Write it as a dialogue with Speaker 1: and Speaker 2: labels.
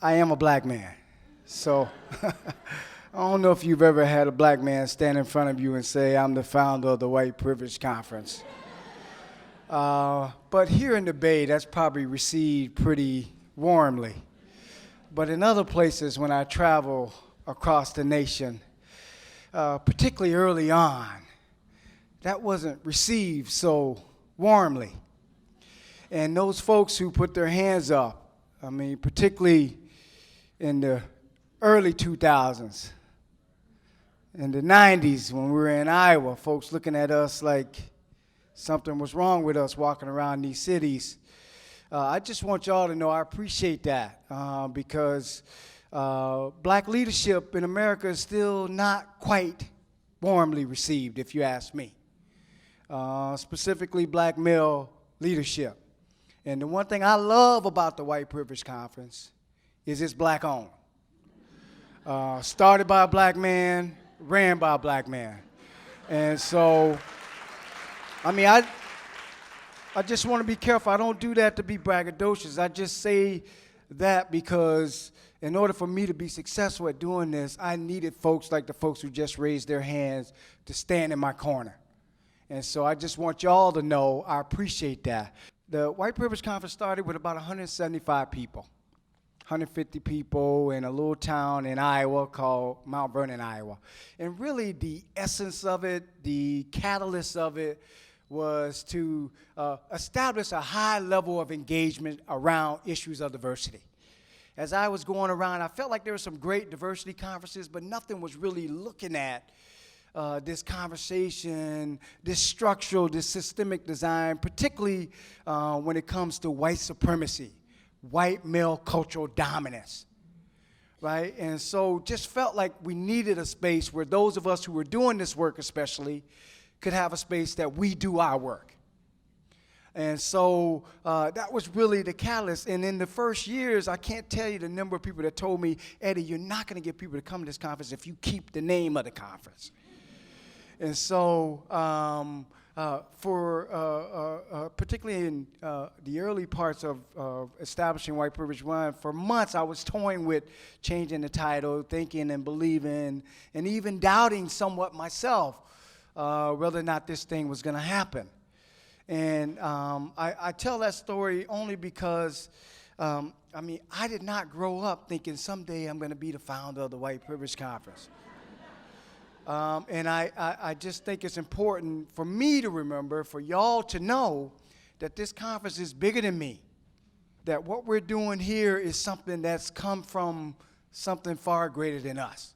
Speaker 1: I am a black man. So I don't know if you've ever had a black man stand in front of you and say, I'm the founder of the White Privilege Conference. But here in the Bay, that's probably received pretty warmly. But in other places, when I travel across the nation, particularly early on, that wasn't received so warmly. And those folks who put their hands up, I mean, particularly in the early 2000s, in the 90s when we were in Iowa, folks looking at us like something was wrong with us walking around these cities. I just want y'all to know I appreciate that because black leadership in America is still not quite warmly received, if you ask me. Specifically black male leadership. And the one thing I love about the White Privilege Conference is it's black owned. Started by a black man, ran by a black man. And so, I mean, I just want to be careful. I don't do that to be braggadocious. I just say that because in order for me to be successful at doing this, I needed folks like the folks who just raised their hands to stand in my corner. And so I just want y'all to know I appreciate that. The White Privilege Conference started with about 175 people, 150 people in a little town in Iowa called Mount Vernon, Iowa. And really the essence of it, the catalyst of it, was to establish a high level of engagement around issues of diversity. As I was going around, I felt like there were some great diversity conferences, but nothing was really looking at this conversation, this structural, this systemic design, particularly when it comes to white supremacy, white male cultural dominance, right? And so just felt like we needed a space where those of us who were doing this work especially could have a space that we do our work. And so that was really the catalyst. And in the first years, I can't tell you the number of people that told me, Eddie, you're not going to get people to come to this conference if you keep the name of the conference. And so particularly in the early parts of establishing White Privilege One, for months I was toying with changing the title, thinking and believing, and even doubting somewhat myself whether or not this thing was going to happen. And I tell that story only because, I mean, I did not grow up thinking someday I'm going to be the founder of the White Privilege Conference. And I just think it's important for me to remember, for y'all to know that this conference is bigger than me, that what we're doing here is something that's come from something far greater than us.